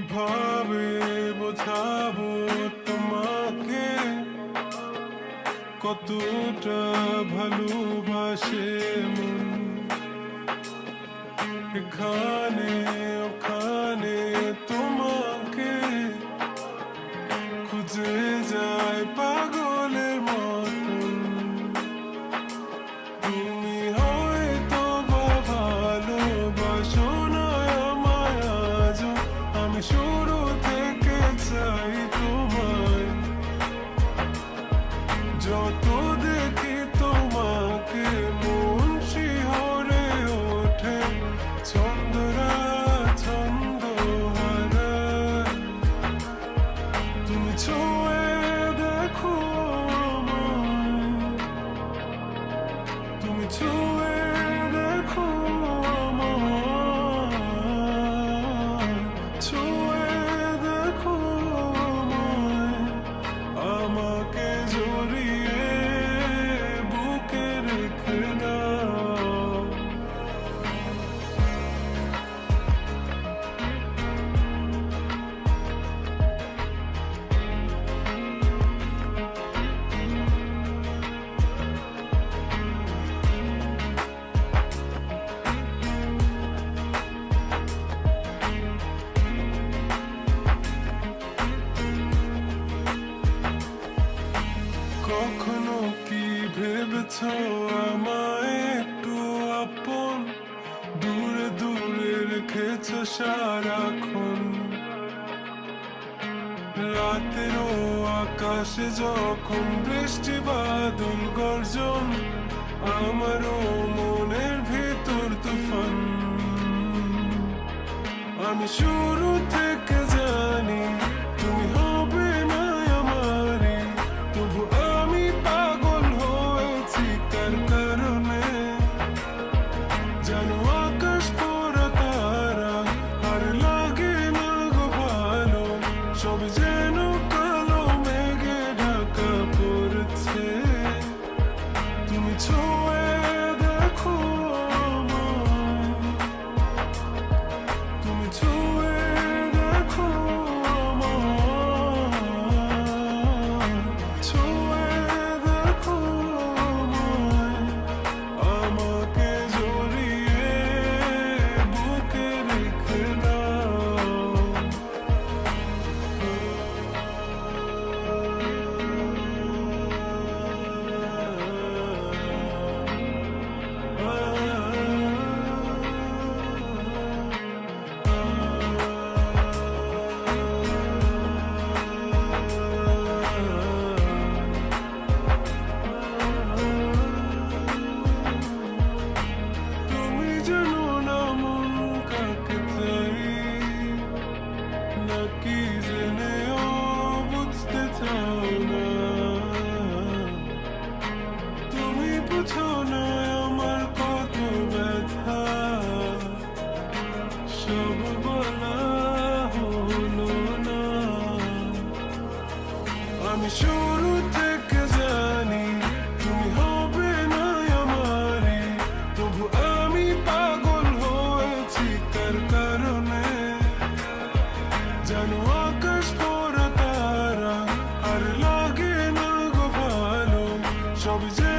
কিভাবে বোঝাবো তোমাকে কতটা ভালোবাসে মন। এখানে ওখানে তোমাকে খুঁজে যায় পাগলের মতন। তুমি হয়তো বা ভালোবাসো না আমায় আজও, আমি শুরু থেকে চাই তোমায়। যত দেখি তোমাকে মন শিহরে ওঠে, ছন্দরা ছন্দ হারায়। তুমি ছুঁয়ে দেখো আমায়, তুমি ছুঁয়ে দেখো আমায়, ছুঁয়ে দেখো আমায়, আমাকে জড়িয়ে বুকে রেখে দাও। কখনো কি ভেবেছ আমায় একটু আপন, দূরে দূরে রেখেছ সারাক্ষণ। রাতেরও আকাশে যখন বৃষ্টি বাদল গর্জন, আমারও মনের ভিতর তুফান। আমি শুরু থেকে জানি তুমি হবে না আমারই, তবু আমি পাগল হয়েছি তার কারণে। জানো আকাশ পোড়া তারা আর লাগে না গো ভালো, সব যেন কালো মেঘে ঢাকা পড়ছে। তুমি ছুঁয়ে দেখো আমায়, তুমি ছুঁয়ে দেখো আমায়, ছুঁয়ে দেখো আমায়, আমাকে জড়িয়ে বুকে রেখে দাও। তুমি জানো না মন কাকে চাই, নাকি জেনেও বুঝতে চাও না। তুমি বুঝো না আমার কত ব্যথা, সব বলা হলো না। আমি শুরু থেকে জানি তুমি হবে না আমারই, তবু আমি পাগল হয়েছি তার কারণে। জানো আকাশ পোড়া তারা আর লাগে না গো ভালো, সব যে